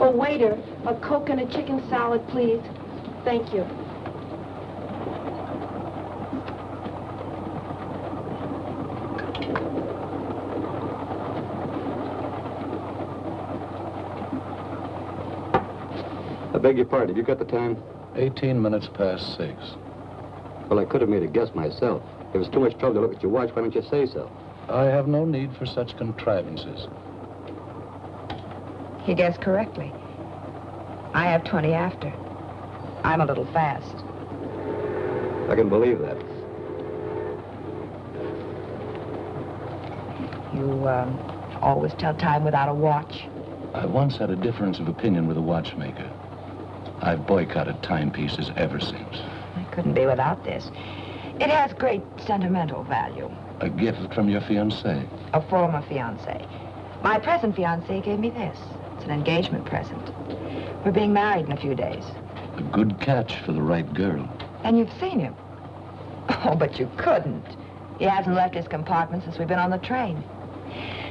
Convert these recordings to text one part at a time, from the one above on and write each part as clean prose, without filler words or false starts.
Oh, waiter, a Coke and a chicken salad, please. Thank you. I beg your pardon, have you got the time? 18 minutes past 6. Well, I could have made a guess myself. If it's too much trouble to look at your watch, why don't you say so? I have no need for such contrivances. He guessed correctly. I have 20 after. I'm a little fast. I can believe that. You, always tell time without a watch? I once had a difference of opinion with a watchmaker. I've boycotted timepieces ever since. I couldn't be without this. It has great sentimental value. A gift from your fiancé? A former fiancé. My present fiancé gave me this. It's an engagement present. We're being married in a few days. A good catch for the right girl. And you've seen him. Oh, but you couldn't. He hasn't left his compartment since we've been on the train.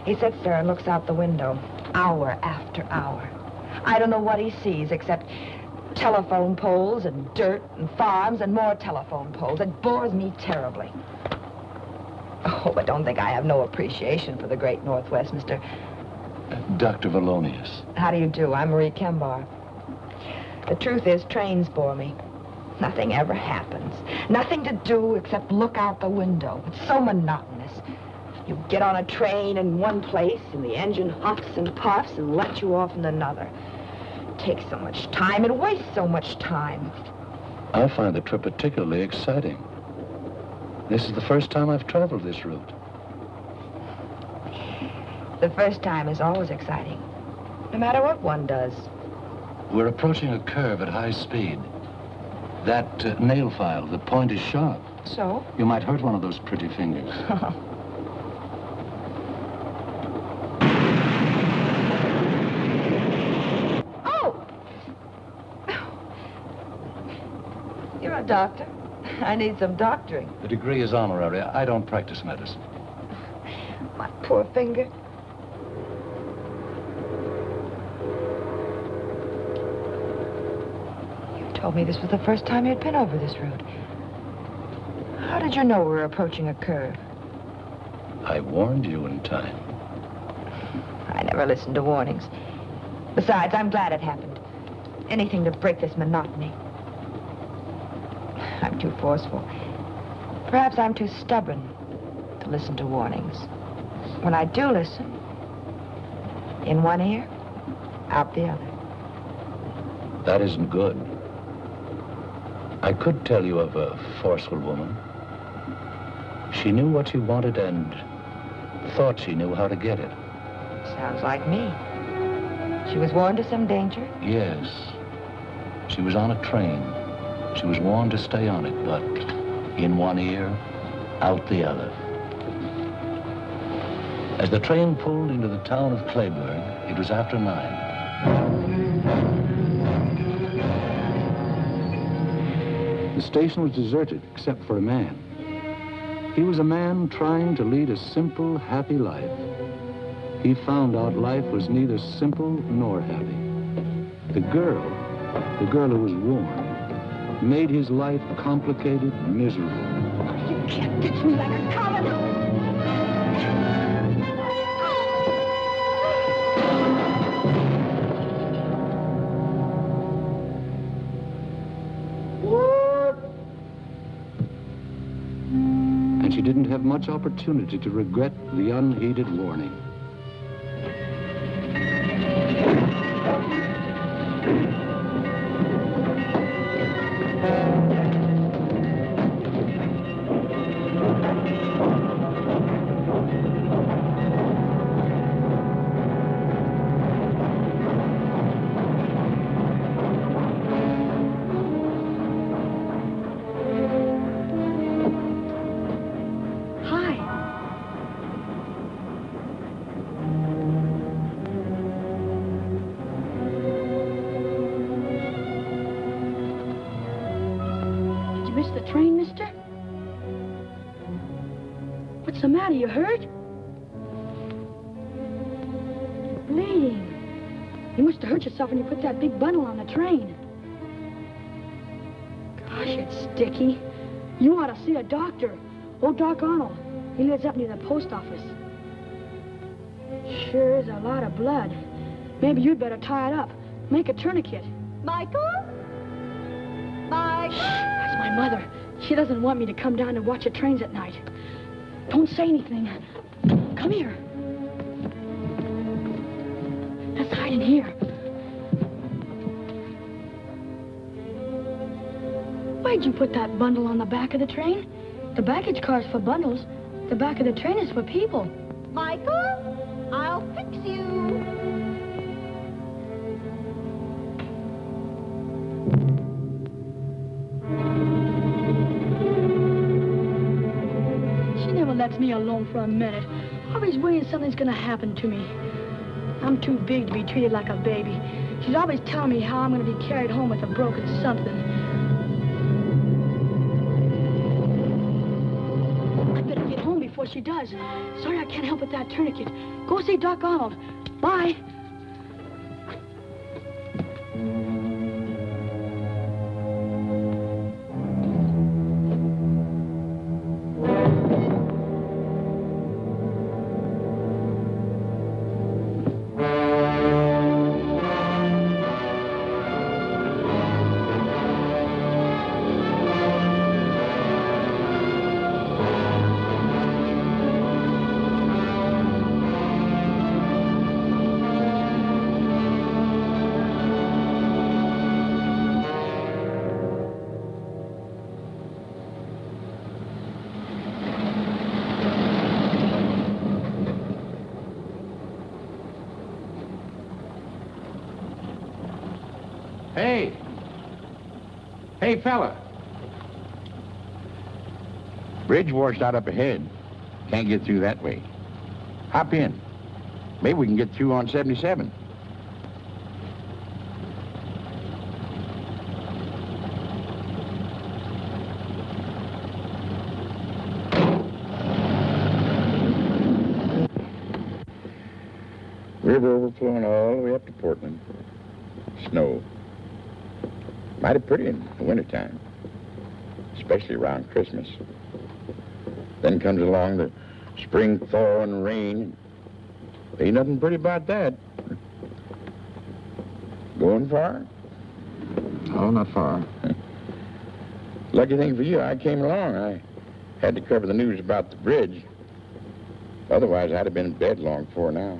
He sits there and looks out the window, hour after hour. I don't know what he sees except telephone poles and dirt and farms and more telephone poles. It bores me terribly. Oh, but don't think I have no appreciation for the great Northwest, Mr. Dr. Valonius. How do you do? I'm Marie Kembar. The truth is, trains bore me. Nothing ever happens. Nothing to do except look out the window. It's so monotonous. You get on a train in one place, and the engine huffs and puffs and lets you off in another. It takes so much time. It wastes so much time. I find the trip particularly exciting. This is the first time I've traveled this route. The first time is always exciting, no matter what one does. We're approaching a curve at high speed. That nail file, the point is sharp. So? You might hurt one of those pretty fingers. Oh! You're a doctor. I need some doctoring. The degree is honorary. I don't practice medicine. My poor finger. Told me this was the first time you'd been over this route. How did you know we were approaching a curve? I warned you in time. I never listened to warnings. Besides, I'm glad it happened. Anything to break this monotony. I'm too forceful. Perhaps I'm too stubborn to listen to warnings. When I do listen, in one ear, out the other. That isn't good. I could tell you of a forceful woman. She knew what she wanted and thought she knew how to get it. Sounds like me. She was warned of some danger? Yes. She was on a train. She was warned to stay on it, but in one ear, out the other. As the train pulled into the town of Clayburgh, it was after 9. The station was deserted, except for a man. He was a man trying to lead a simple, happy life. He found out life was neither simple nor happy. The girl who was warned, made his life complicated, miserable. You can't ditch me like a common. And she didn't have much opportunity to regret the unheeded warning. What's the matter? You hurt? Bleeding. You must have hurt yourself when you put that big bundle on the train. Gosh, it's sticky. You ought to see a doctor. Old Doc Arnold. He lives up near the post office. Sure is a lot of blood. Maybe you'd better tie it up. Make a tourniquet. Michael? Michael? That's my mother. She doesn't want me to come down and watch the trains at night. Don't say anything. Come here. Let's hide in here. Why'd you put that bundle on the back of the train? The baggage car's for bundles. The back of the train is for people. Michael? I'll fix you. She never lets me alone for a minute. Always worrying something's gonna happen to me. I'm too big to be treated like a baby. She's always telling me how I'm gonna be carried home with a broken something. I better get home before she does. Sorry I can't help with that tourniquet. Go see Doc Arnold. Bye. Hey! Hey, fella! Bridge washed out up ahead. Can't get through that way. Hop in. Maybe we can get through on 77. River overflowing all the way up to Portland. Snow. Mighty pretty in the wintertime, especially around Christmas. Then comes along the spring thaw and rain. Ain't nothing pretty about that. Going far? Oh, not far. Lucky thing for you, I came along. I had to cover the news about the bridge. Otherwise, I'd have been in bed long before now.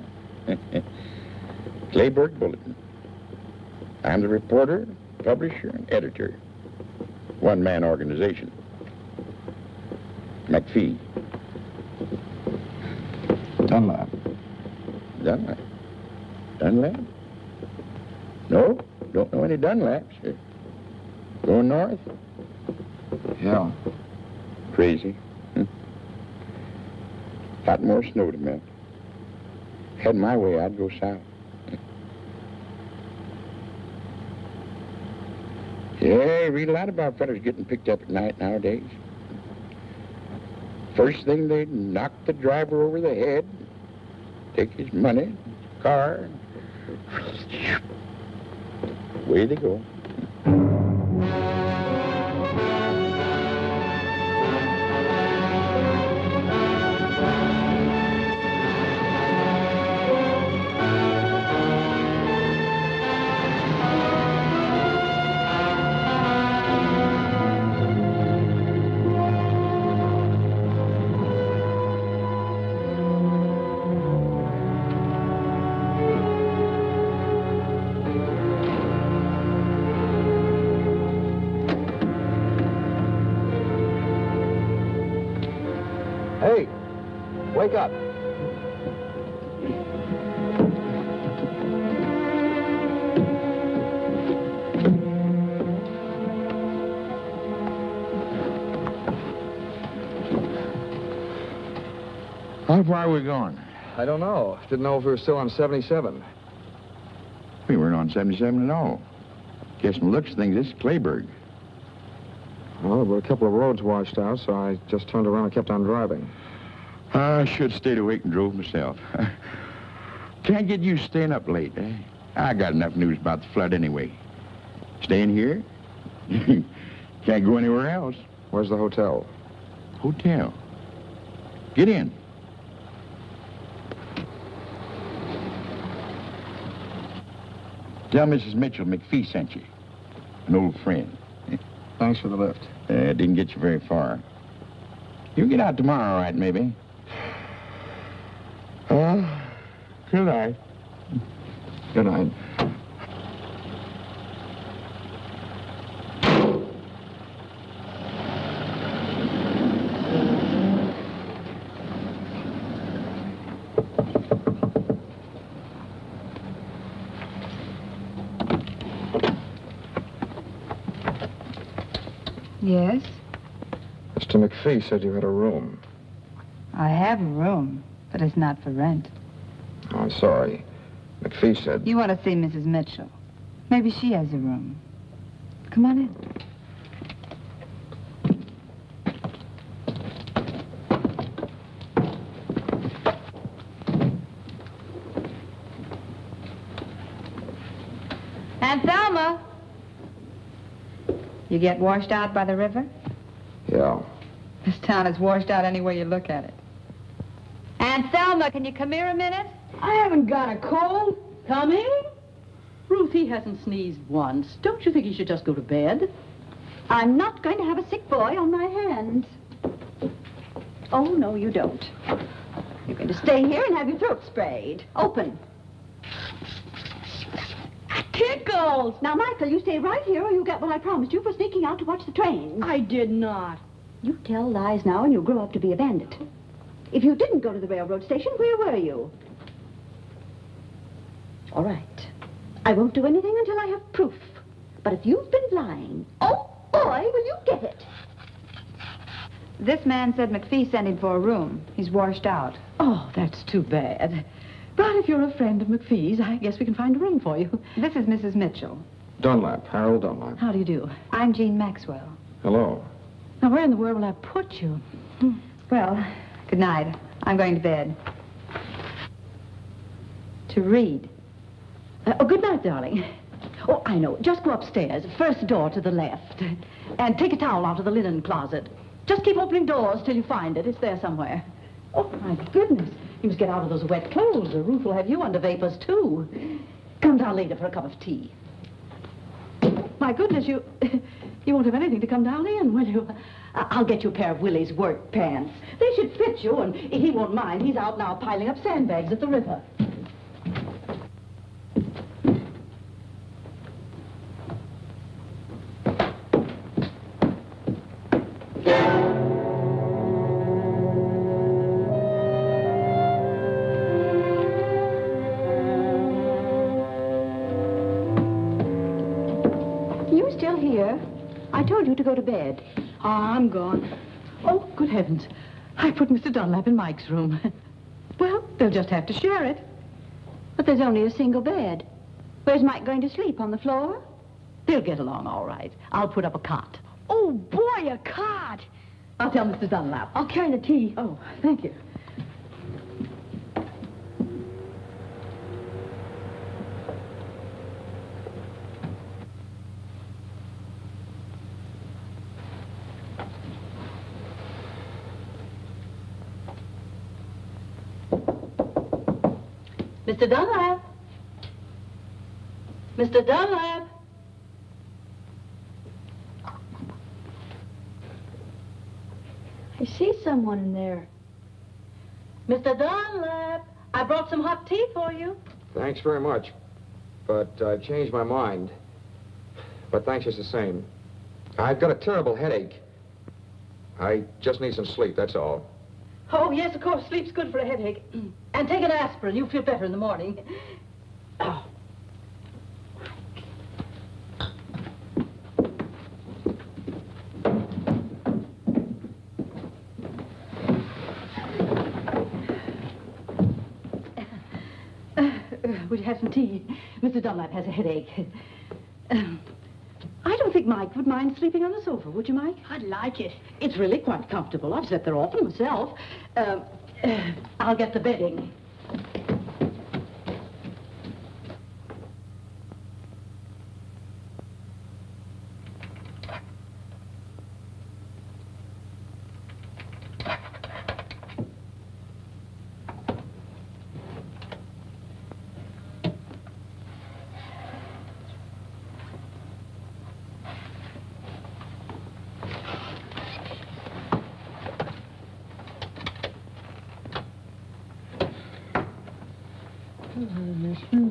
Clayburg Bulletin. I'm the reporter, publisher, and editor. One-man organization. McPhee. Dunlap. Dunlap. Dunlap? No, don't know any Dunlaps. Going north? Yeah. Crazy. Lot more snow to melt. Had my way, I'd go south. Yeah, you read a lot about fellas getting picked up at night nowadays. First thing, they knock the driver over the head, take his money, car, away they go. Hey, wake up. How far are we going? I don't know. Didn't know if we were still on 77. We weren't on 77 at all. Guess from the looks of things, this is Clayburg. Well, there were a couple of roads washed out, so I just turned around and kept on driving. I should have stayed awake and drove myself. Can't get used to staying up late, eh? I got enough news about the flood anyway. Staying here? Can't go anywhere else. Where's the hotel? Hotel. Get in. Tell Mrs. Mitchell McPhee sent you. An old friend. Thanks for the lift. Didn't get you very far. You'll get out tomorrow, all right, maybe? Good night. Good night. Yes? Mr. McPhee said you had a room. I have a room, but it's not for rent. Oh, I'm sorry. McPhee said... You want to see Mrs. Mitchell. Maybe she has a room. Come on in. Aunt Thelma! You get washed out by the river? Yeah. This town is washed out any way you look at it. Aunt Thelma, can you come here a minute? I haven't got a cold. Coming? Ruth, he hasn't sneezed once. Don't you think he should just go to bed? I'm not going to have a sick boy on my hands. Oh, no, you don't. You're going to stay here and have your throat sprayed. Open. Tickles! Now, Michael, you stay right here or you get what I promised you for sneaking out to watch the trains. I did not. You tell lies now and you'll grow up to be a bandit. If you didn't go to the railroad station, where were you? All right. I won't do anything until I have proof. But if you've been lying, oh, boy, will you get it. This man said McPhee sent him for a room. He's washed out. Oh, that's too bad. But if you're a friend of McPhee's, I guess we can find a room for you. This is Mrs. Mitchell. Dunlap, Harold Dunlap. How do you do? I'm Jean Maxwell. Hello. Now, where in the world will I put you? Well, good night. I'm going to bed. To read. Oh, good night, darling. Oh, I know. Just go upstairs, first door to the left. And take a towel out of the linen closet. Just keep opening doors till you find it. It's there somewhere. Oh, my goodness. You must get out of those wet clothes, or Ruth will have you under vapors, too. Come down later for a cup of tea. My goodness, you won't have anything to come down in, will you? I'll get you a pair of Willie's work pants. They should fit you, and he won't mind. He's out now piling up sandbags at the river. I told you to go to bed. Oh, I'm gone. Oh, good heavens. I put Mr. Dunlap in Mike's room. Well, they'll just have to share it. But there's only a single bed. Where's Mike going to sleep, on the floor? They'll get along all right. I'll put up a cot. Oh, boy, a cot. I'll tell Mr. Dunlap. I'll carry the tea. Oh, thank you. Mr. Dunlap? Mr. Dunlap? I see someone in there. Mr. Dunlap, I brought some hot tea for you. Thanks very much. But I've changed my mind. But thanks just the same. I've got a terrible headache. I just need some sleep, that's all. Oh, yes, of course. Sleep's good for a headache. And take an aspirin. You'll feel better in the morning. Oh. Would you have some tea? Mr. Dunlap has a headache. I don't think Mike would mind sleeping on the sofa, would you, Mike? I'd like it. It's really quite comfortable. I've slept there often myself. I'll get the bedding.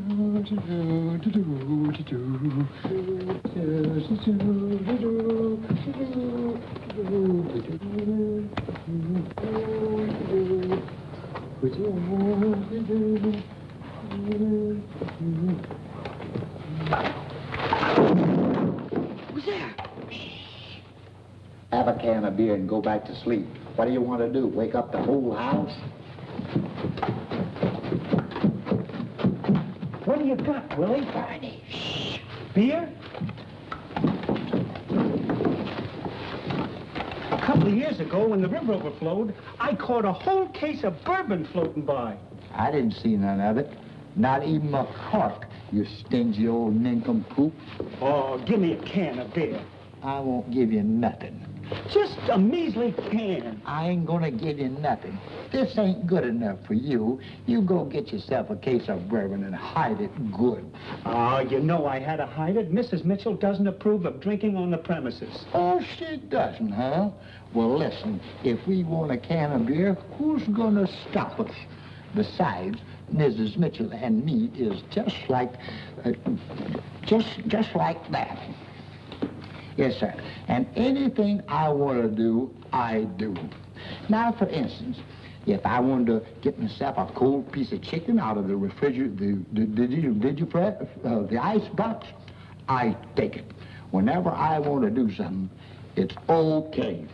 Who's there? Have a can of beer and go back to sleep. What do you want to do? Wake up the whole house? What do you got, Willie? Barney. Shh. Beer? A couple of years ago, when the river overflowed, I caught a whole case of bourbon floating by. I didn't see none of it. Not even a cork, you stingy old nincompoop. Oh, give me a can of beer. I won't give you nothing. Just a measly can. I ain't gonna give you nothing. This ain't good enough for you. You go get yourself a case of bourbon and hide it good. Oh, you know I had to hide it. Mrs. Mitchell doesn't approve of drinking on the premises. Oh, she doesn't, huh? Well, listen, if we want a can of beer, who's gonna stop us? Besides, Mrs. Mitchell and me is just like that. Yes, sir. And anything I want to do, I do. Now, for instance, if I wanted to get myself a cold piece of chicken out of the refrigerator, the ice box, I take it. Whenever I want to do something, it's okay.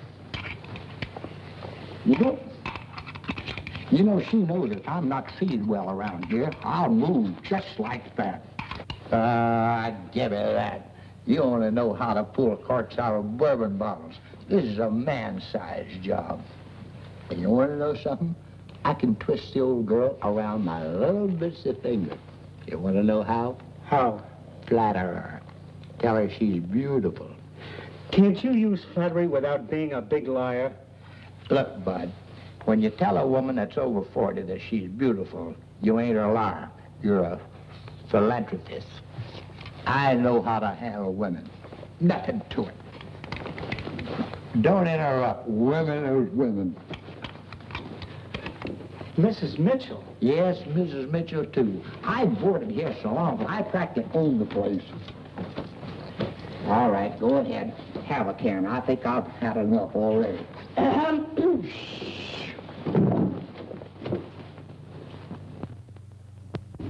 You know, she knows that I'm not feeling well around here. I'll move just like that. Give her that. You only know how to pull corks out of bourbon bottles. This is a man-sized job. And you want to know something? I can twist the old girl around my little bitsy finger. You want to know how? How? Flatter her. Tell her she's beautiful. Can't you use flattery without being a big liar? Look, Bud, when you tell a woman that's over 40 that she's beautiful, you ain't a liar. You're a philanthropist. I know how to handle women. Nothing to it. Don't interrupt. Women are women. Mrs. Mitchell? Yes, Mrs. Mitchell, too. I boarded here so long, I practically own the place. All right, go ahead. Have a can. I think I've had enough already.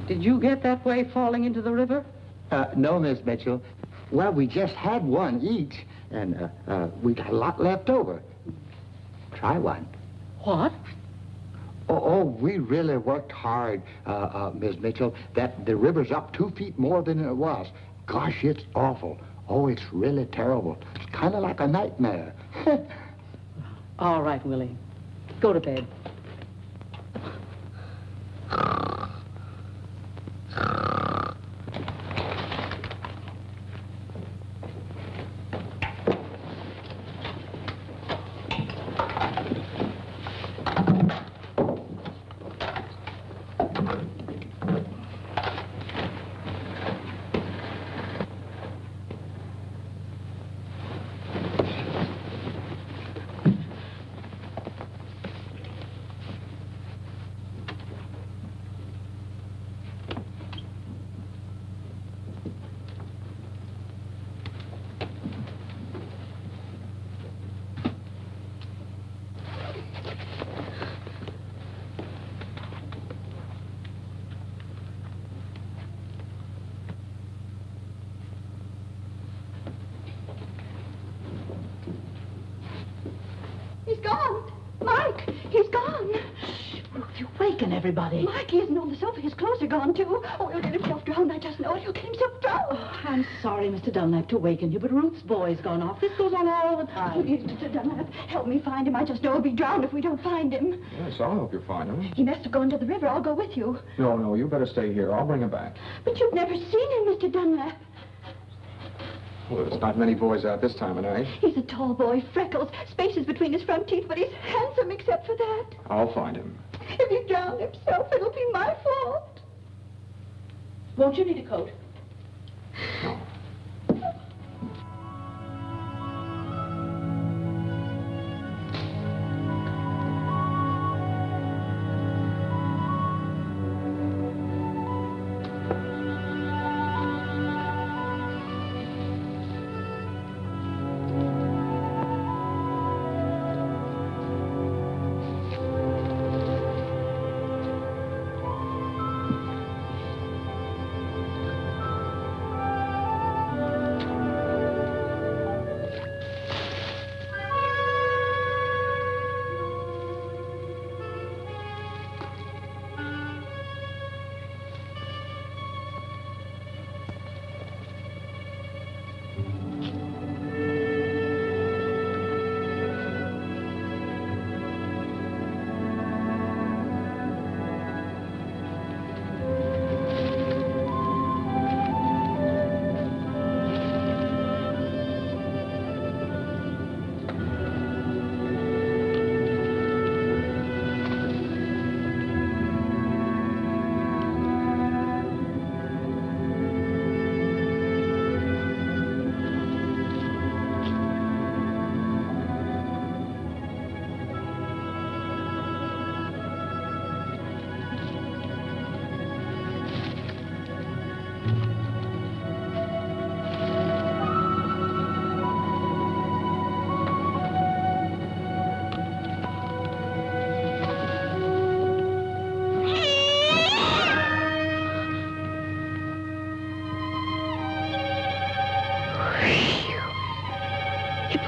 Did you get that way falling into the river? No, Miss Mitchell. Well, we just had one each, and we got a lot left over. Try one. What? Oh, we really worked hard, Miss Mitchell. The river's up 2 feet more than it was. Gosh, it's awful. Oh, it's really terrible. It's kind of like a nightmare. All right, Willie. Go to bed. He's gone. Mike, he's gone. Shh, Ruth, you're waking everybody. Mike, he isn't on the sofa. His clothes are gone, too. Oh, he'll get himself drowned. I just know it. He'll get himself drowned. Oh, I'm sorry, Mr. Dunlap, to waken you, but Ruth's boy's gone off. This goes on all the time. Please, Mr. Dunlap, help me find him. I just know he'll be drowned if we don't find him. Yes, I'll help you find him. He must have gone to the river. I'll go with you. No, you better stay here. I'll bring him back. But you've never seen him, Mr. Dunlap. Well, there's not many boys out this time of night. He's a tall boy, freckles, spaces between his front teeth, but he's handsome except for that. I'll find him. If he drowned himself, it'll be my fault. Won't you need a coat? No.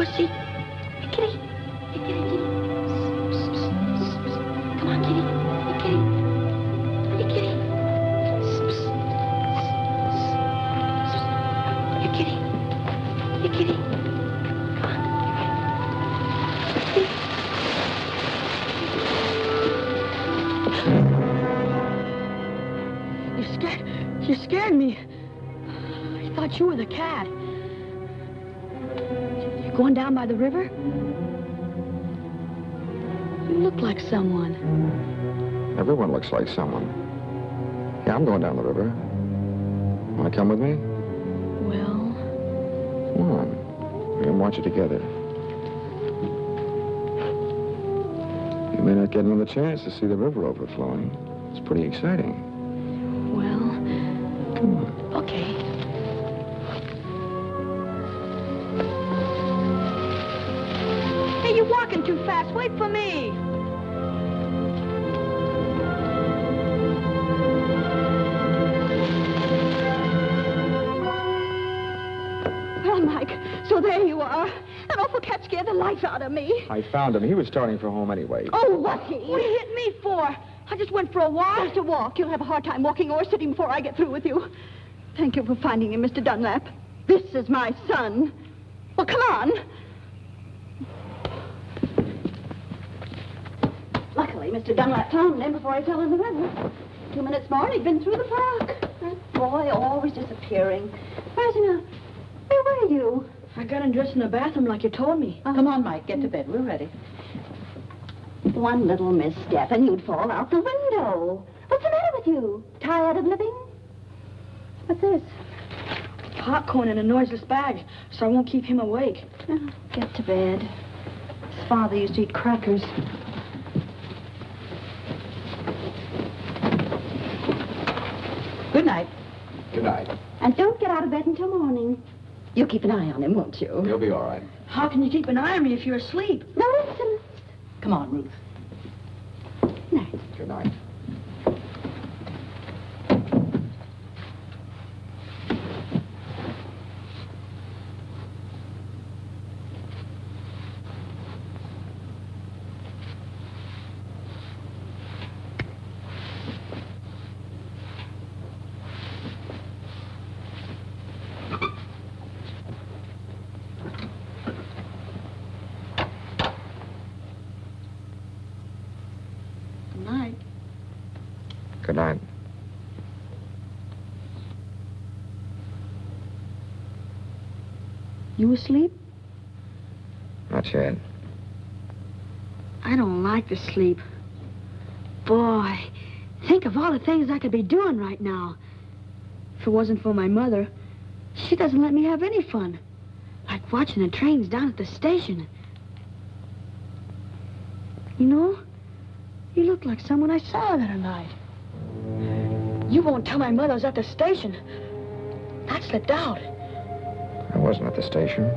pussy. Hey, kitty. Hey, kitty, kitty. Psst, psst, psst, psst. Come on, kitty. Hey, kitty. Hey, kitty. Psst, psst, psst, psst. Hey, kitty. Hey, kitty. Come on. You scared me. I thought you were the cat. You going down by the river? You look like someone. Everyone looks like someone. Yeah, I'm going down the river. Want to come with me? Well, Come on. We can watch it together. You may not get another chance to see the river overflowing. It's pretty exciting. well, Come on. okay. Hey, you're walking too fast. Wait for me. Well, Mike, so there you are. That awful cat scared the life out of me. I found him. He was starting for home anyway. Oh, was he? What did you hit me for? I just went for a walk. Just a walk. You'll have a hard time walking or sitting before I get through with you. Thank you for finding him, Mr. Dunlap. This is my son. Well, come on. Luckily, Mr. Dunlap found him before he fell in the river. 2 minutes more and he'd been through the park. That boy always disappearing. Where's he now? Where were you? I got undressed in the bathroom like you told me. Come on, Mike, get to bed. We're ready. One little misstep and you'd fall out the window. What's the matter with you? Tired of living? What's this? Popcorn in a noiseless bag, so I won't keep him awake. Oh, get to bed. His father used to eat crackers. Good night. Good night. And don't get out of bed until morning. You'll keep an eye on him, won't you? He'll be all right. How can you keep an eye on me if you're asleep? No, listen. Come on, Ruth. Night. Good night. Good night. Good night. You asleep? Not yet. I don't like to sleep. Boy, think of all the things I could be doing right now. If it wasn't for my mother, she doesn't let me have any fun. Like watching the trains down at the station. You know, you look like someone I saw the other night. You won't tell my mother I was at the station. That slipped out. I wasn't at the station.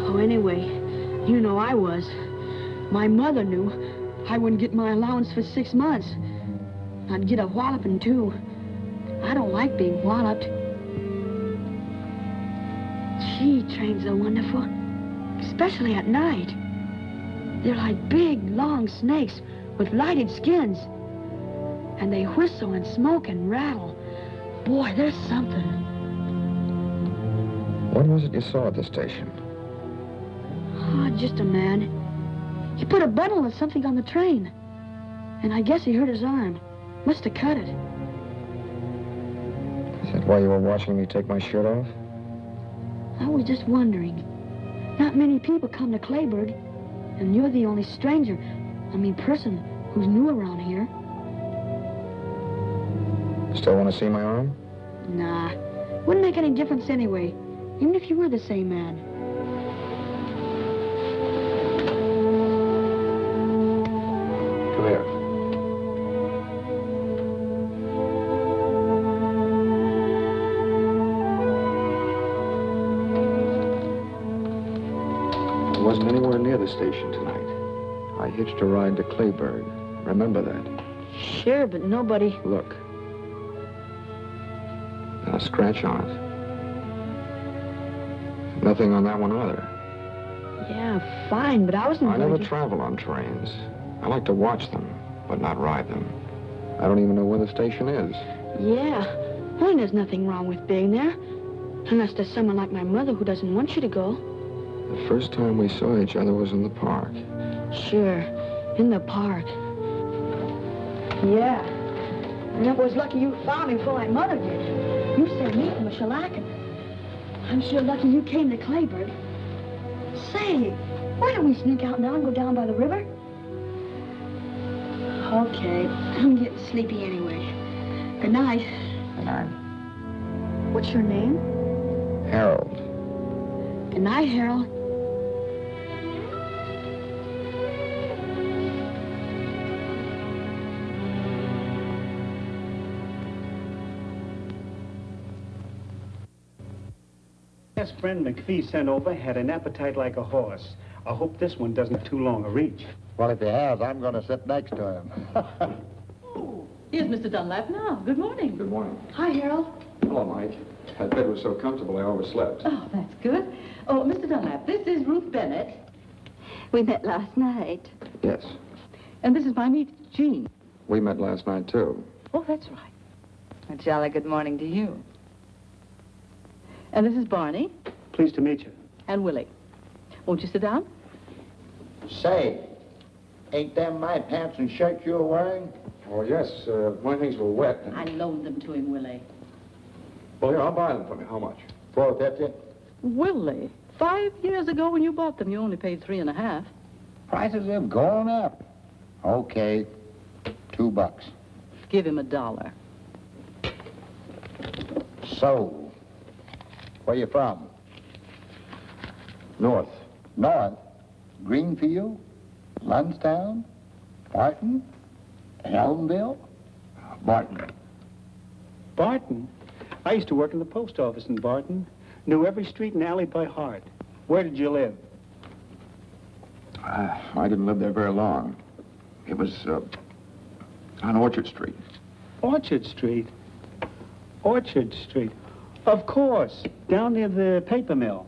Oh, anyway, you know I was. My mother knew I wouldn't get my allowance for 6 months. I'd get a walloping, too. I don't like being walloped. Gee, trains are wonderful. Especially at night. They're like big, long snakes with lighted skins. And they whistle and smoke and rattle. Boy, there's something. What was it you saw at the station? Oh, just a man. He put a bundle of something on the train. And I guess he hurt his arm. Must have cut it. Is that why you were watching me take my shirt off? I was just wondering. Not many people come to Clayburg. And you're the only stranger, person who's new around here. Still want to see my arm? Nah. Wouldn't make any difference anyway. Even if you were the same man. Come here. I wasn't anywhere near the station tonight. I hitched a ride to Clayburg. Remember that? Sure, but nobody... Look. And a scratch on it. Nothing on that one either. Yeah, fine, but I wasn't I going never to... travel on trains. I like to watch them, but not ride them. I don't even know where the station is. Yeah, well, there's nothing wrong with being there. Unless there's someone like my mother who doesn't want you to go. The first time we saw each other was in the park. Sure, in the park. Yeah. And it was lucky you found me before my mother did. You said meet from a shellacking. I'm sure lucky you came to Clayburg. Say, why don't we sneak out now and go down by the river? Okay, I'm getting sleepy anyway. Good night. Good night. What's your name? Harold. Good night, Harold. Yes, friend McPhee sent over had an appetite like a horse. I hope this one doesn't have too long a reach. Well, if he has, I'm going to sit next to him. Oh, here's Mr. Dunlap now. Good morning. Good morning. Hi, Harold. Hello, Mike. That bed was so comfortable I overslept. Oh, that's good. Oh, Mr. Dunlap, this is Ruth Bennett. We met last night. Yes. And this is my niece, Jean. We met last night, too. Oh, that's right. A jolly good morning to you. And this is Barney Pleased to meet you. and Willie. Won't you sit down? Say, ain't them my pants and shirt you're wearing? Oh, yes. My things were wet. I loaned them to him, Willie. Well, here, I'll buy them for you. How much? $4.50. Willie, 5 years ago when you bought them, you only paid $3.50. Prices have gone up. Okay, $2. Give him $1. So, where you from? North. North? Greenfield? Lunstown? Barton? Elmville? Barton. Barton? I used to work in the post office in Barton. Knew every street and alley by heart. Where did you live? I didn't live there very long. It was on Orchard Street. Orchard Street. Orchard Street. Of course, down near the paper mill.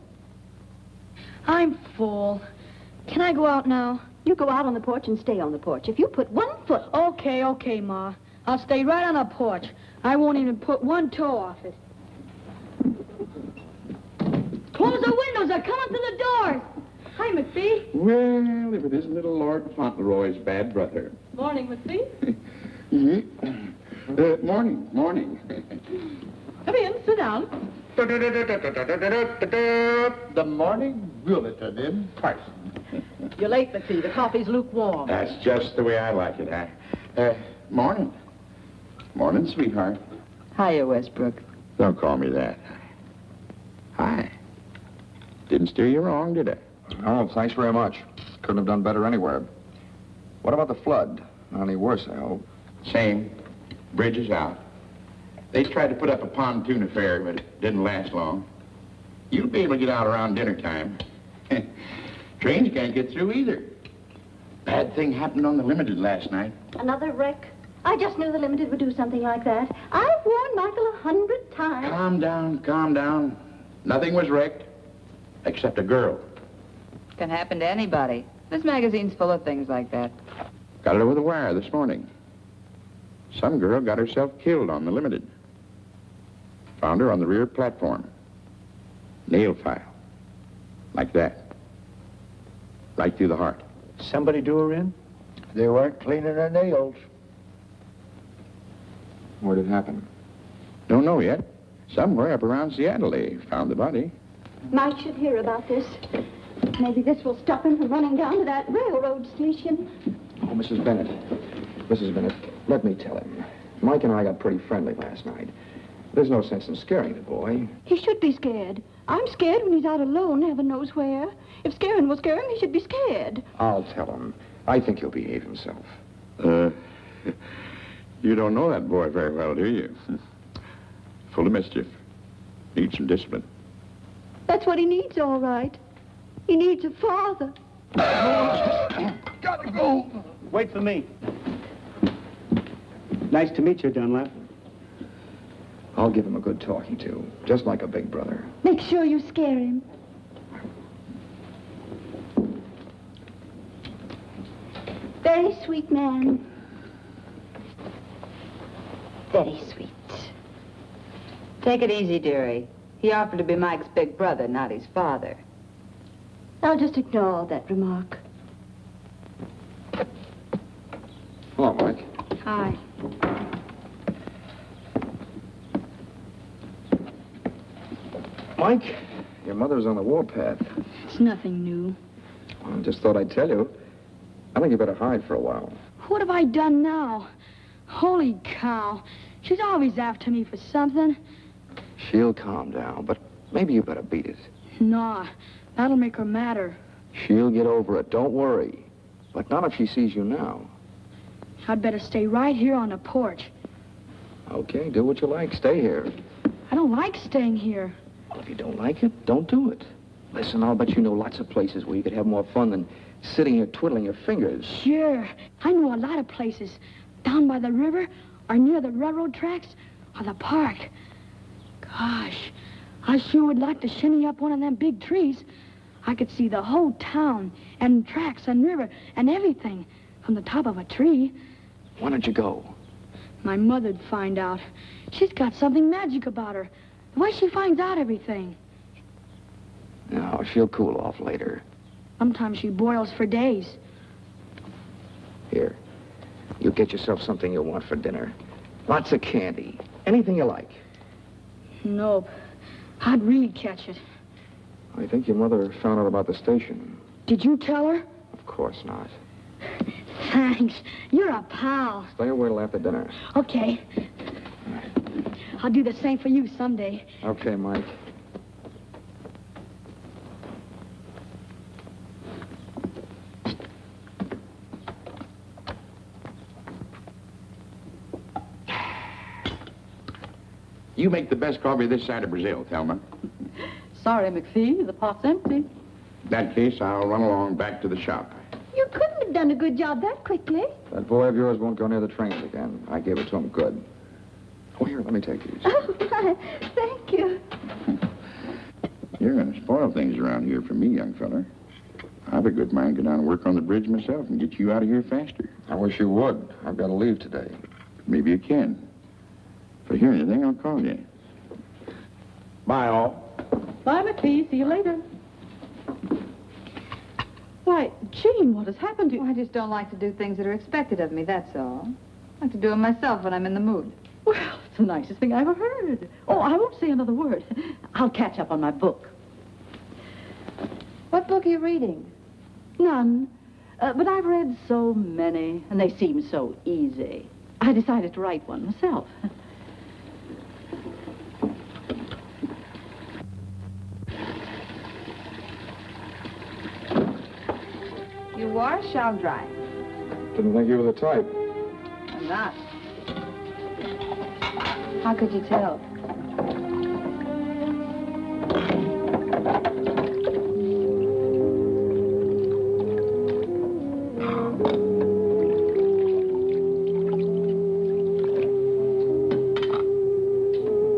I'm full. Can I go out now? You go out on the porch and stay on the porch. If you put 1 foot... Okay, Ma. I'll stay right on the porch. I won't even put one toe off it. Close the windows. They're coming through the doors. Hi, McPhee. Well, if it isn't little Lord Fauntleroy's bad brother. Morning, McPhee. Morning. Come in, sit down. The Morning Bulletin in person. You're late, McPhee. The coffee's lukewarm. That's just the way I like it, huh? Morning. Morning, sweetheart. Hiya, Westbrook. Don't call me that. Hi. Didn't steer you wrong, did I? Oh, thanks very much. Couldn't have done better anywhere. What about the flood? Not any worse, I hope. Same. Bridge is out. They tried to put up a pontoon affair, but it didn't last long. You'll be able to get out around dinner time. Trains can't get through either. Bad thing happened on the Limited last night. Another wreck? I just knew the Limited would do something like that. I've warned Michael 100 times. Calm down. Nothing was wrecked, except a girl. Can happen to anybody. This magazine's full of things like that. Got it over the wire this morning. Some girl got herself killed on the Limited. Found her on the rear platform. Nail file. Like that. Right through the heart. Somebody do her in? They weren't cleaning their nails. Where'd it happen? Don't know yet. Somewhere up around Seattle they found the body. Mike should hear about this. Maybe this will stop him from running down to that railroad station. Oh, Mrs. Bennett. Mrs. Bennett, let me tell him. Mike and I got pretty friendly last night. There's no sense in scaring the boy. He should be scared. I'm scared when he's out alone, heaven knows where. If scaring will scare him, he should be scared. I'll tell him. I think he'll behave himself. You don't know that boy very well, do you? Full of mischief. Needs some discipline. That's what he needs, all right. He needs a father. Gotta go. Wait for me. Nice to meet you, Dunlap. I'll give him a good talking to, just like a big brother. Make sure you scare him. Very sweet man. Very sweet. Take it easy, dearie. He offered to be Mike's big brother, not his father. I'll just ignore that remark. Hello, Mike. Hi. Mike, your mother's on the warpath. It's nothing new. Well, I just thought I'd tell you. I think you better hide for a while. What have I done now? Holy cow. She's always after me for something. She'll calm down, but maybe you better beat it. Nah, that'll make her madder. She'll get over it, don't worry. But not if she sees you now. I'd better stay right here on the porch. Okay, do what you like. Stay here. I don't like staying here. Well, if you don't like it, don't do it. Listen, I'll bet you know lots of places where you could have more fun than sitting here twiddling your fingers. Sure. I know a lot of places. Down by the river, or near the railroad tracks, or the park. Gosh, I sure would like to shinny up one of them big trees. I could see the whole town, and tracks, and river, and everything from the top of a tree. Why don't you go? My mother'd find out. She's got something magic about her. The way she finds out everything. No, she'll cool off later. Sometimes she boils for days. Here, you get yourself something you'll want for dinner. Lots of candy. Anything you like. Nope. I'd really catch it. I think your mother found out about the station. Did you tell her? Of course not. Thanks. You're a pal. Stay away till after dinner. Okay. I'll do the same for you someday. Okay, Mike. You make the best coffee this side of Brazil, Thelma. Sorry, McPhee, the pot's empty. In that case, I'll run along back to the shop. You couldn't have done a good job that quickly. That boy of yours won't go near the trains again. I gave it to him good. Oh, here, let me take these. Oh, my. Thank you. You're going to spoil things around here for me, young fella. I've a good mind to go down and work on the bridge myself and get you out of here faster. I wish you would. I've got to leave today. Maybe you can. If I hear anything, I'll call you. Bye, all. Bye, McPhee. See you later. Why, Jean, what has happened to you? I just don't like to do things that are expected of me, that's all. I like to do them myself when I'm in the mood. Well, it's the nicest thing I ever heard. Oh, I won't say another word. I'll catch up on my book. What book are you reading? None. But I've read so many, and they seem so easy. I decided to write one myself. You wash, I'll dry. Didn't think you were the type. I'm not. How could you tell?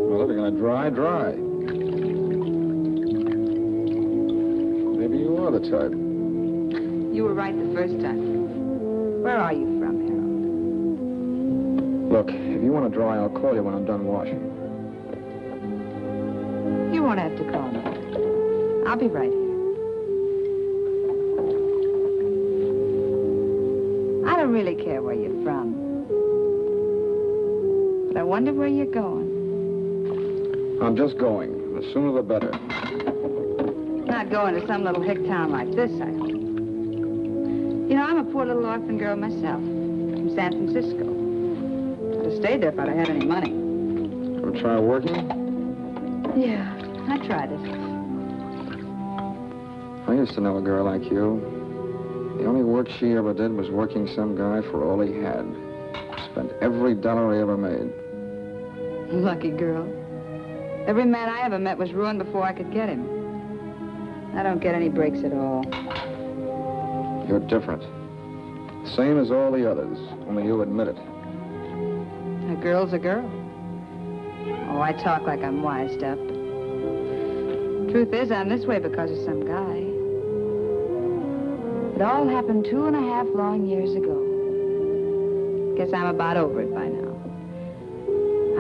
Well, if you're going to dry, dry. Maybe you are the type. You were right the first time. Where are you from, Harold? Look, if you want to dry, I'll call you when I'm done washing. You won't have to call me. I'll be right here. I don't really care where you're from. But I wonder where you're going. I'm just going. The sooner the better. Not going to some little hick town like this, I hope. You know, I'm a poor little orphan girl myself, from San Francisco. I'd have stayed there if I'd have had any money. Ever try working? Yeah, I tried it. I used to know a girl like you. The only work she ever did was working some guy for all he had. Spent every dollar he ever made. Lucky girl. Every man I ever met was ruined before I could get him. I don't get any breaks at all. You're different. Same as all the others, only you admit it. A girl's a girl. Oh, I talk like I'm wised up. Truth is, I'm this way because of some guy. It all happened 2.5 long years ago. Guess I'm about over it by now.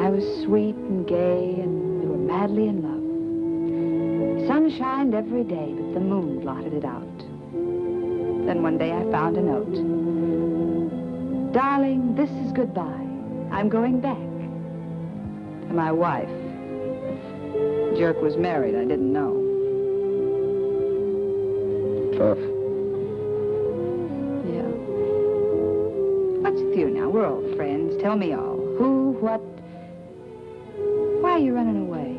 I was sweet and gay, and we were madly in love. Sun shined every day, but the moon blotted it out. Then one day I found a note. Darling, this is goodbye. I'm going back. To my wife. The jerk was married. I didn't know. Tough. Yeah. What's with you now? We're old friends. Tell me all. Who, what? Why are you running away?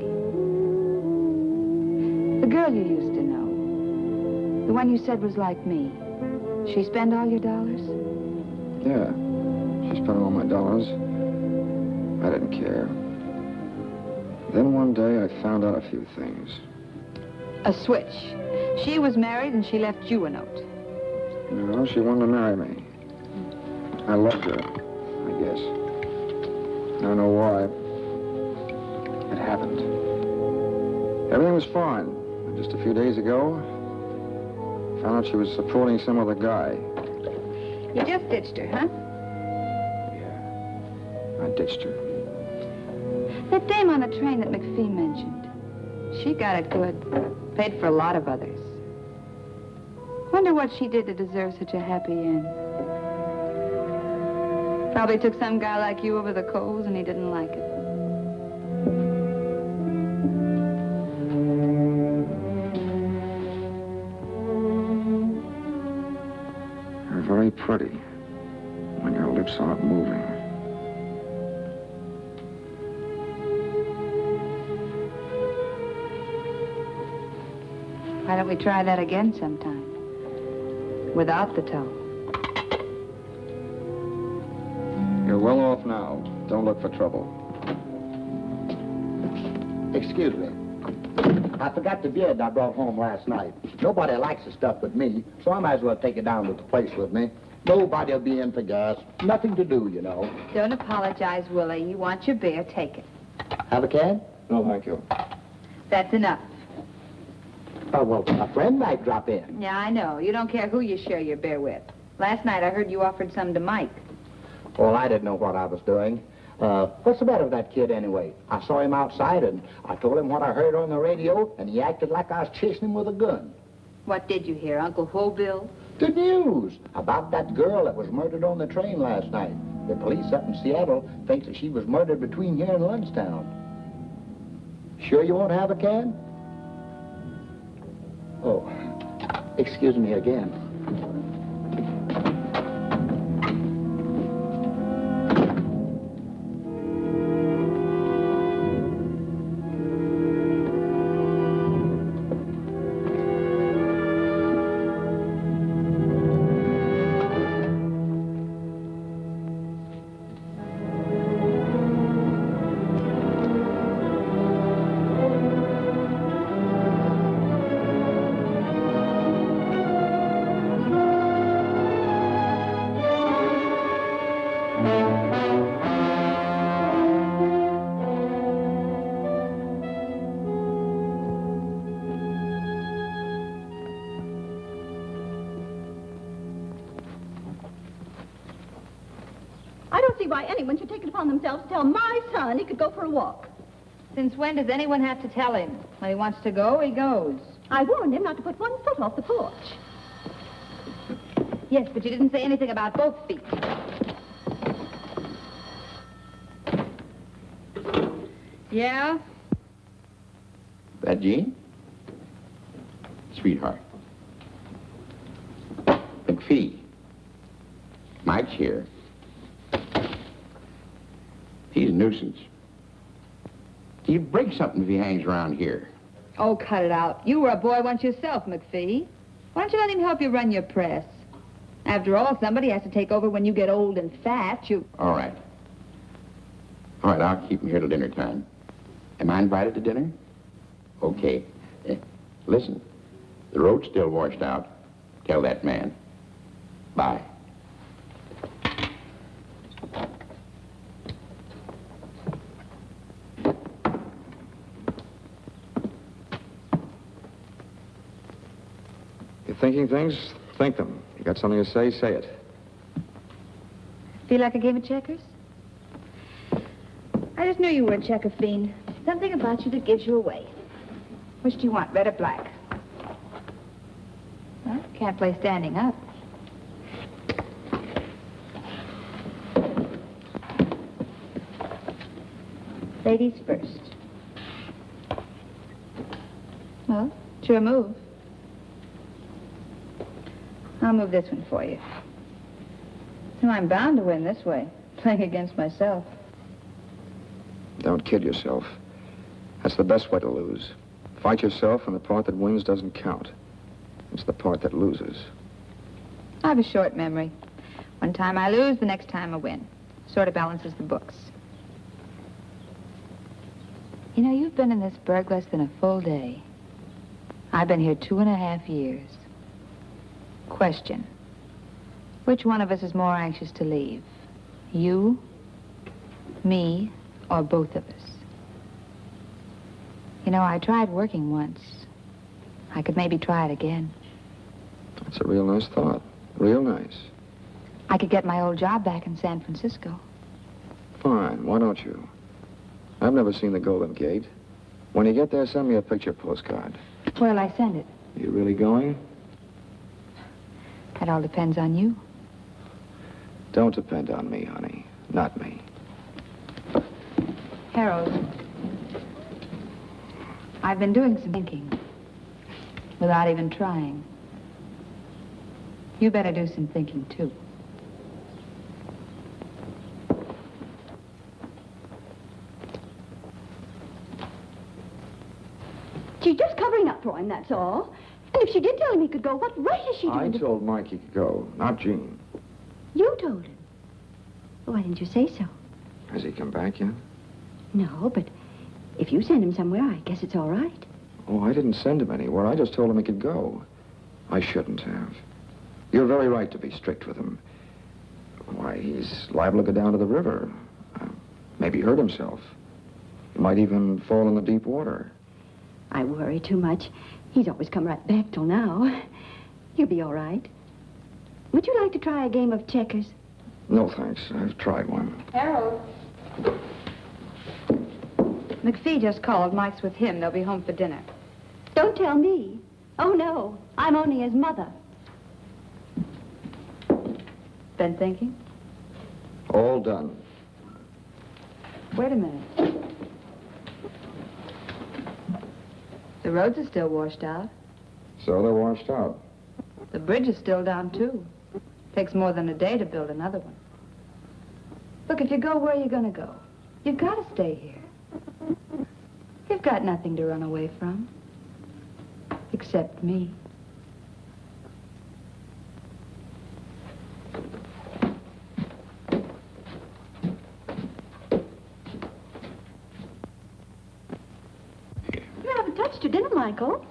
The girl you used to know. The one you said was like me. She spend all your dollars? Yeah. She spent all my dollars. I didn't care. Then one day I found out a few things. A switch. She was married and she left you a note. No, she wanted to marry me. I loved her, I guess. I don't know why. It happened. Everything was fine. Just a few days ago, I found out she was supporting some other guy. You just ditched her, huh? Yeah. I ditched her. That dame on the train that McPhee mentioned. She got it good. Paid for a lot of others. Wonder what she did to deserve such a happy end. Probably took some guy like you over the coals and he didn't like it. You're very pretty when your lips aren't moving. Why don't we try that again sometime? Without the toe. You're well off now. Don't look for trouble. Excuse me. I forgot the beard I brought home last night. Nobody likes the stuff with me, so I might as well take it down to the place with me. Nobody'll be in for gas. Nothing to do, you know. Don't apologize, Willie. You want your beer, take it. Have a can? No, thank you. That's enough. Oh, well, a friend might drop in. Yeah, I know. You don't care who you share your beer with. Last night I heard you offered some to Mike. Well, I didn't know what I was doing. What's the matter with that kid, anyway? I saw him outside, and I told him what I heard on the radio, and he acted like I was chasing him with a gun. What did you hear, Uncle Bill? The news about that girl that was murdered on the train last night. The police up in Seattle think that she was murdered between here and Lundstown. Sure you won't have a can? Oh, excuse me again. I don't see why anyone should take it upon themselves to tell my son he could go for a walk. Since when does anyone have to tell him? When he wants to go, he goes. I warned him not to put one foot off the porch. Yes, but you didn't say anything about both feet. Yeah? That Jean? Sweetheart. McPhee. Mike's here. He's a nuisance. He'd break something if he hangs around here. Oh, cut it out. You were a boy once yourself, McPhee. Why don't you let him help you run your press? After all, somebody has to take over when you get old and fat. All right. All right, I'll keep him here till dinner time. Am I invited to dinner? Okay. Listen, the road's still washed out. Tell that man. Bye. You thinking things Think them. You got something to say, say it. Feel like a game of checkers? I just knew you were a checker fiend. Something about you that gives you away. Which do you want, red or black? Well, can't play standing up. Ladies first. Well, it's your move. I'll move this one for you. No, I'm bound to win this way, playing against myself. Don't kid yourself. That's the best way to lose. Fight yourself, and the part that wins doesn't count. It's the part that loses. I have a short memory. One time I lose, the next time I win. Sort of balances the books. You know, you've been in this burg less than a full day. I've been here 2.5 years. Question. Which one of us is more anxious to leave? You, me, or both of us? You know, I tried working once. I could maybe try it again. That's a real nice thought. Real nice. I could get my old job back in San Francisco. Fine. Why don't you? I've never seen the Golden Gate. When you get there, send me a picture postcard. Where'll I send it? You really going? That all depends on you. Don't depend on me, honey. Not me. Harold, I've been doing some thinking without even trying. You better do some thinking, too. She's just covering up for him, that's all. And if she did tell him he could go, what right is she I doing? told Mike he could go, not Jean. You told him. Why didn't you say so? Has he come back yet? No, but if you send him somewhere, I guess it's all right. Oh, I didn't send him anywhere. I just told him he could go. I shouldn't have. You're very right to be strict with him. Why, he's liable to go down to the river. Maybe hurt himself. He might even fall in the deep water. I worry too much. He's always come right back till now. He'll be all right. Would you like to try a game of checkers? No, thanks. I've tried one. Harold. McPhee just called. Mike's with him. They'll be home for dinner. Don't tell me. Oh, no. I'm only his mother. Been thinking? All done. Wait a minute. The roads are still washed out. So they're washed out. The bridge is still down, too. Takes more than a day to build another one. Look, if you go where you're going to go, you've got to stay here. You've got nothing to run away from. Except me. You haven't touched your dinner, Michael.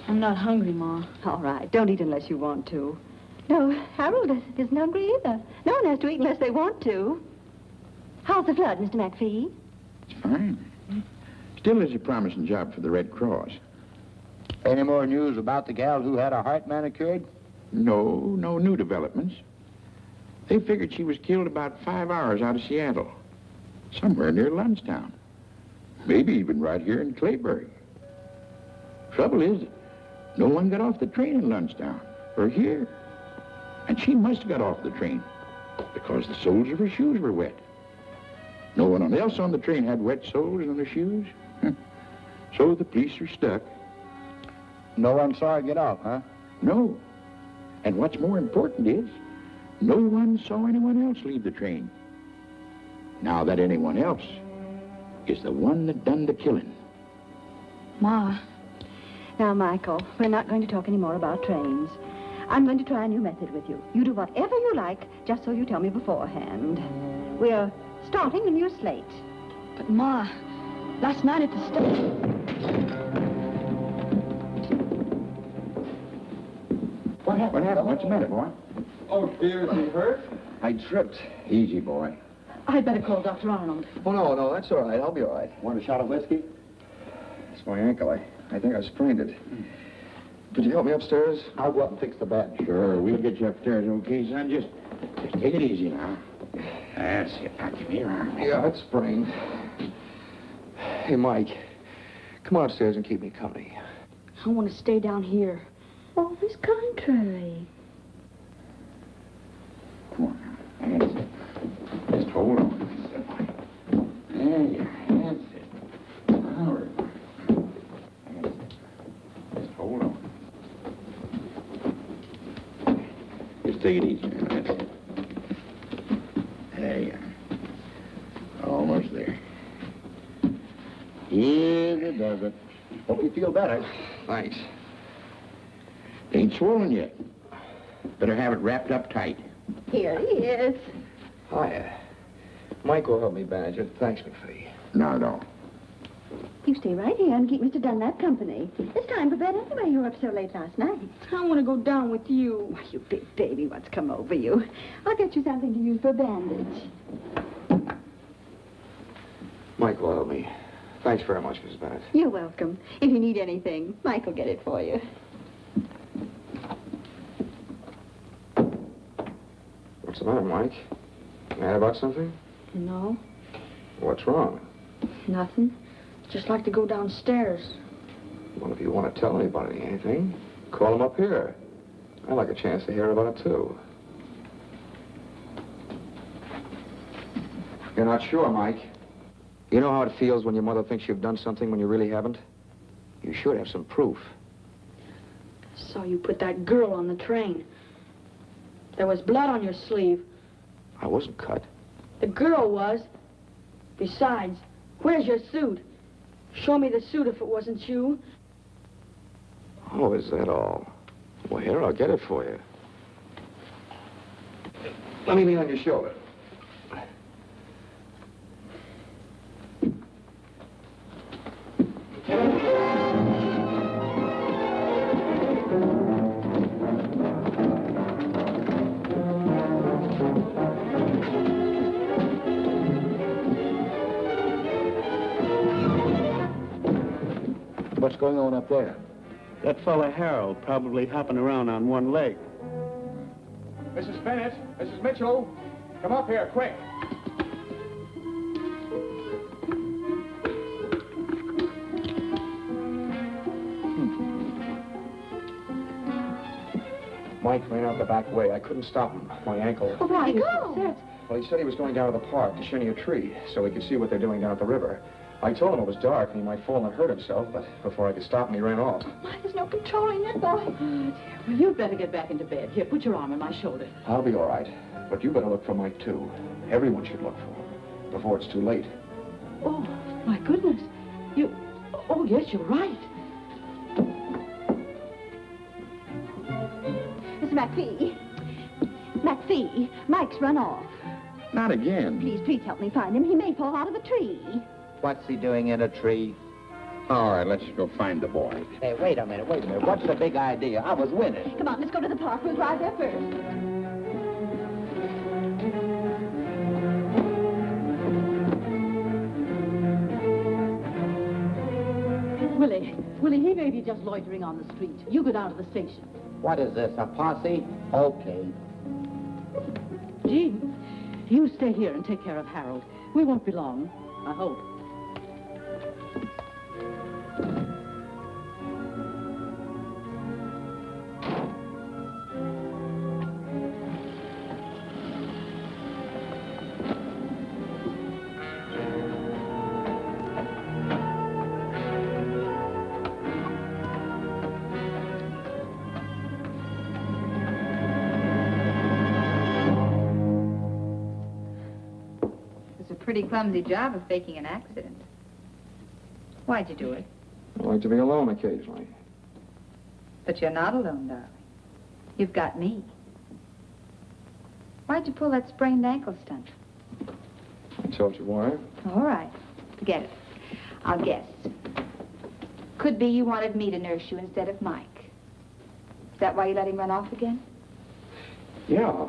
I'm not hungry, Ma. All right. Don't eat unless you want to. No, Harold isn't hungry either. No one has to eat unless they want to. How's the flood, Mr. McPhee? It's fine. Still is a promising job for the Red Cross. Any more news about the gal who had her heart manicured? No new developments. They figured she was killed about 5 hours out of Seattle. Somewhere near Lundstown. Maybe even right here in Clayburg. Trouble is, no one got off the train in Lundstown, or here. And she must have got off the train, because the soles of her shoes were wet. No one else on the train had wet soles on their shoes. So the police are stuck. No one saw her get off, huh? No. And what's more important is, no one saw anyone else leave the train. Now that anyone else is the one that done the killing. Ma. Now, Michael, we're not going to talk any more about trains. I'm going to try a new method with you. You do whatever you like, just so you tell me beforehand. We're starting a new slate. But, Ma, last night at the station... What happened? What's the matter, boy? Oh, dear, is he hurt? I tripped. Easy, boy. I'd better call Dr. Arnold. Oh, no, that's all right. I'll be all right. Want a shot of whiskey? It's my ankle. I think I sprained it. Could you help me upstairs? I'll go up and fix the bed. Sure, we'll get you upstairs, okay, son? Just take it easy now. That's it. Now, give me your arm. Yeah, it's sprained. Hey, Mike, come on upstairs and keep me company. I want to stay down here. Always contrary. Come on now. That's it. Just hold on. That's it, Mike. There you are. That's it. All right. That's it. Just hold on. Just take it easy. That's it. There you are. Almost there. Yes, it does it. Hope you feel better. Thanks. Ain't swollen yet. Better have it wrapped up tight. Here he is. Hiya. Mike will help me bandage it. Thanks, McPhee. No, no. You stay right here and keep Mr. Dunlap company. It's time for bed anyway. You were up so late last night. I want to go down with you. Why, you big baby, what's come over you? I'll get you something to use for a bandage. Mike will help me. Thanks very much, Mrs. Bennett. You're welcome. If you need anything, Mike will get it for you. What's the matter, Mike? Mad about something? No, What's wrong? nothing. Just like to go downstairs. Well, if you want to tell anybody anything, call them up here. I'd like a chance to hear about it, too. You're not sure, Mike? You know how it feels when your mother thinks you've done something when you really haven't? You should have some proof. Saw you put that girl on the train. There was blood on your sleeve. I wasn't cut. The girl was. Besides, where's your suit? Show me the suit if it wasn't you. Oh, is that all? Well, here, I'll get it for you. Let me lean on your shoulder. What's going on up there? That fella Harold probably hopping around on one leg. Mrs. Bennett, Mrs. Mitchell, come up here, quick. Mike ran out the back way. I couldn't stop him. My ankle. Oh, why go? Well, he said he was going down to the park to shinny a tree so he could see what they're doing down at the river. I told him it was dark and he might fall and hurt himself, but before I could stop him, he ran off. Why, there's no controlling that boy. Oh, dear. Well, you'd better get back into bed. Here, put your arm on my shoulder. I'll be all right, but you better look for Mike, too. Everyone should look for him before it's too late. Oh, my goodness. You... Oh, yes, you're right. Mr. McPhee. McPhee, Mike's run off. Not again. Please help me find him. He may fall out of a tree. What's he doing in a tree? All right, let's go find the boy. Hey, wait a minute. What's the big idea? I was winning. Come on, let's go to the park. We'll drive there first. Willie, he may be just loitering on the street. You go down to the station. What is this, a posse? Okay. Jean, you stay here and take care of Harold. We won't be long, I hope. Pretty clumsy job of faking an accident. Why'd you do it? I like to be alone occasionally. But you're not alone, darling. You've got me. Why'd you pull that sprained ankle stunt? I told you why. All right. Forget it. I'll guess. Could be you wanted me to nurse you instead of Mike. Is that why you let him run off again? Yeah,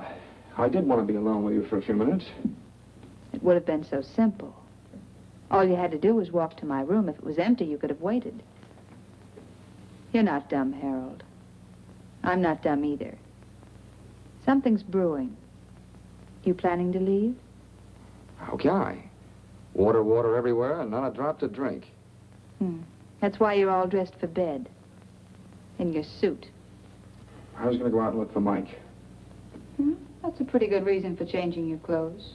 I did want to be alone with you for a few minutes. It would have been so simple. All you had to do was walk to my room. If it was empty, you could have waited. You're not dumb, Harold. I'm not dumb either. Something's brewing. You planning to leave? How can I? Water everywhere and not a drop to drink. That's why you're all dressed for bed. In your suit. I was going to go out and look for Mike. That's a pretty good reason for changing your clothes.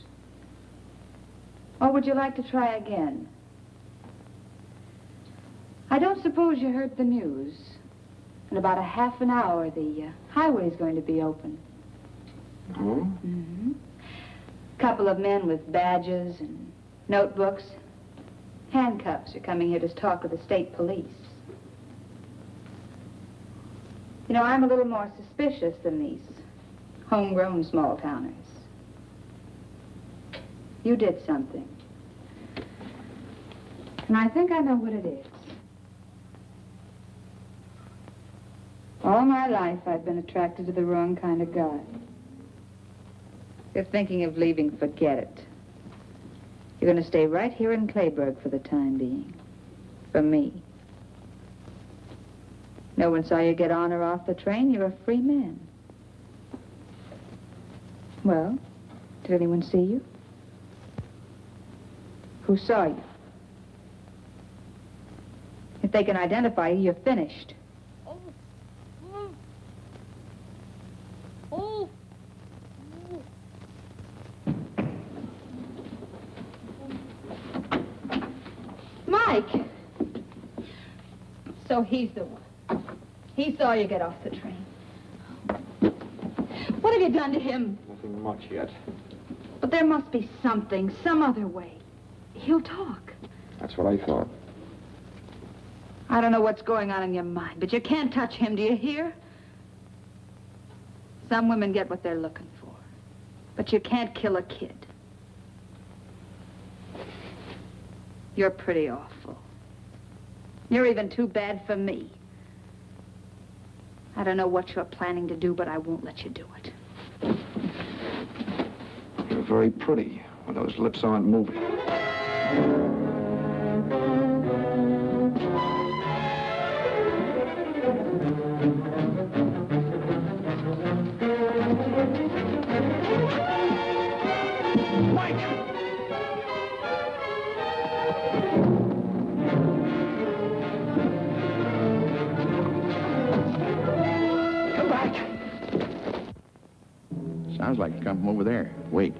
Or would you like to try again? I don't suppose you heard the news. In about a half an hour, the highway's going to be open. Oh? Couple of men with badges and notebooks, handcuffs are coming here to talk with the state police. You know, I'm a little more suspicious than these homegrown small-towners. You did something. And I think I know what it is. All my life, I've been attracted to the wrong kind of guy. If you're thinking of leaving, forget it. You're going to stay right here in Clayburg for the time being. For me. No one saw you get on or off the train. You're a free man. Well, did anyone see you? Who saw you? If they can identify you, you're finished. Mike! So he's the one. He saw you get off the train. What have you done to him? Nothing much yet. But there must be something, some other way. He'll talk. That's what I thought. I don't know what's going on in your mind, but you can't touch him, do you hear? Some women get what they're looking for. But you can't kill a kid. You're pretty awful. You're even too bad for me. I don't know what you're planning to do, but I won't let you do it. You're very pretty when those lips aren't moving. Sounds like it's come from over there. Wait.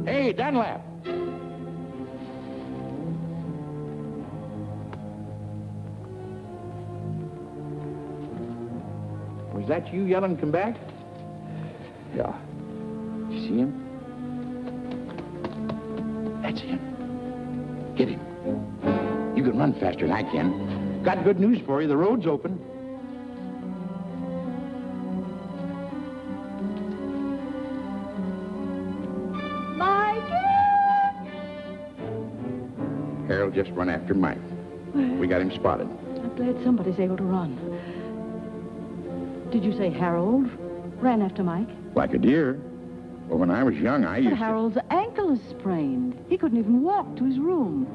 Hey, Dunlap. Was that you yelling, come back? Yeah. You see him? That's him. Get him. You can run faster than I can. Got good news for you. The road's open. Mikey! Harold just run after Mike. We got him spotted. I'm glad somebody's able to run. Did you say Harold ran after Mike? Like a deer. Well, when I was young, I used But Harold's ankle is sprained. He couldn't even walk to his room.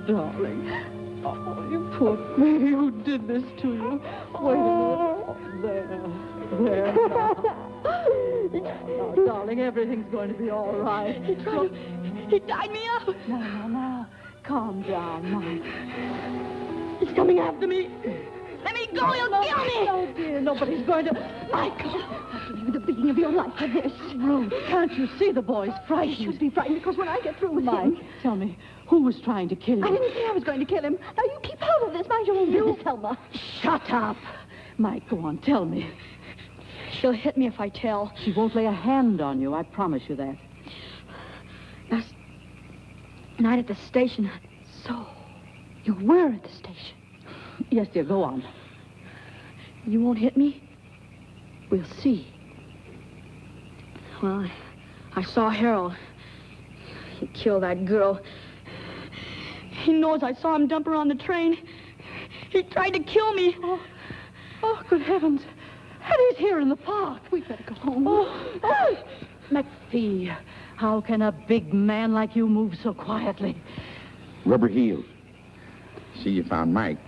Darling. Oh, you poor baby, who did this to you? Wait a minute. There. Now, darling, everything's going to be all right. He tied me up. Now. Calm down, Mike. He's coming after me. Let me go, he'll kill me. Oh, dear, nobody's going to... Michael, I'll give you the beating of your life for this. Ruth, can't you see the boy's frightened? He should be frightened because when I get through with Mike, him... tell me, who was trying to kill you? I didn't say I was going to kill him. Now, you keep hold of this. Mind your own business, Selma. Shut up. Mike, go on, tell me. She'll hit me if I tell. She won't lay a hand on you, I promise you that. Last night at the station, I So, you were at the station. Yes, dear, go on. You won't hit me? We'll see. Well, I saw Harold. He killed that girl. He knows I saw him dump her on the train. He tried to kill me. Oh, good heavens. Eddie's here in the park. We better go home. Oh, McPhee, how can a big man like you move so quietly? Rubber heels. See, you found Mike.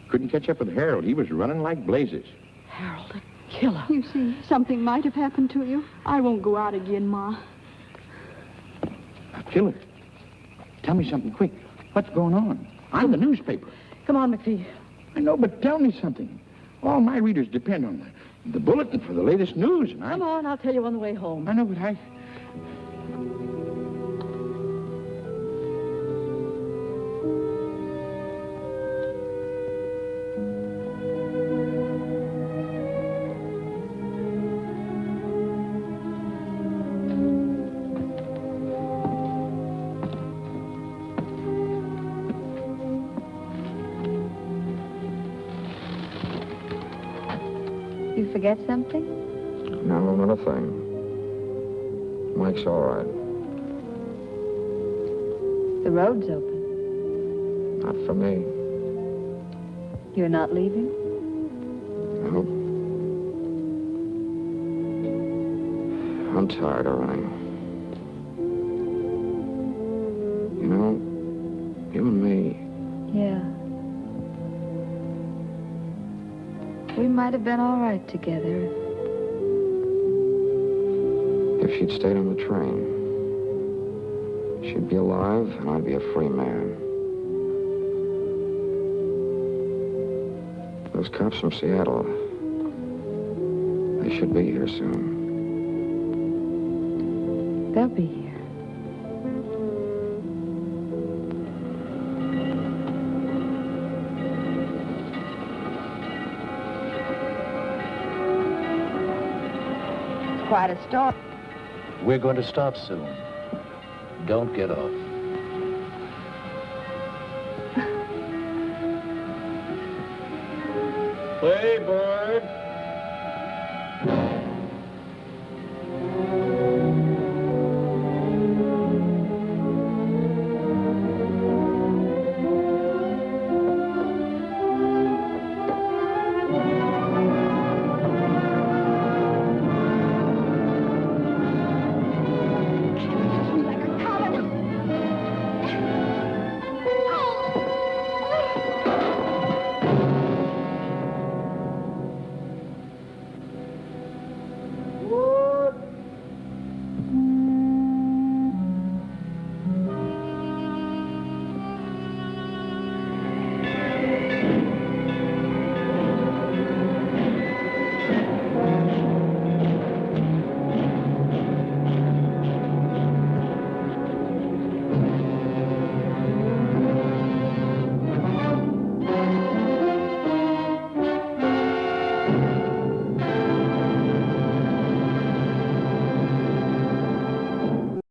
Couldn't catch up with Harold. He was running like blazes. Harold, the killer. You see, something might have happened to you. I won't go out again, Ma. A killer? Tell me something quick. What's going on? I'm the newspaper. Come on, McPhee. I know, but tell me something. All my readers depend on the bulletin for the latest news, and Come on, I'll tell you on the way home. I know, but I... You forget something? No, not a thing. Mike's all right. The road's open. Not for me. You're not leaving? No. I'm tired of running. You know, you and me, Yeah. We might have been all right together. if she'd stayed on the train, she'd be alive and I'd be a free man. Those cops from Seattle, they should be here soon. They'll be here. It's quite a story. We're going to stop soon. Don't get off. Playboy.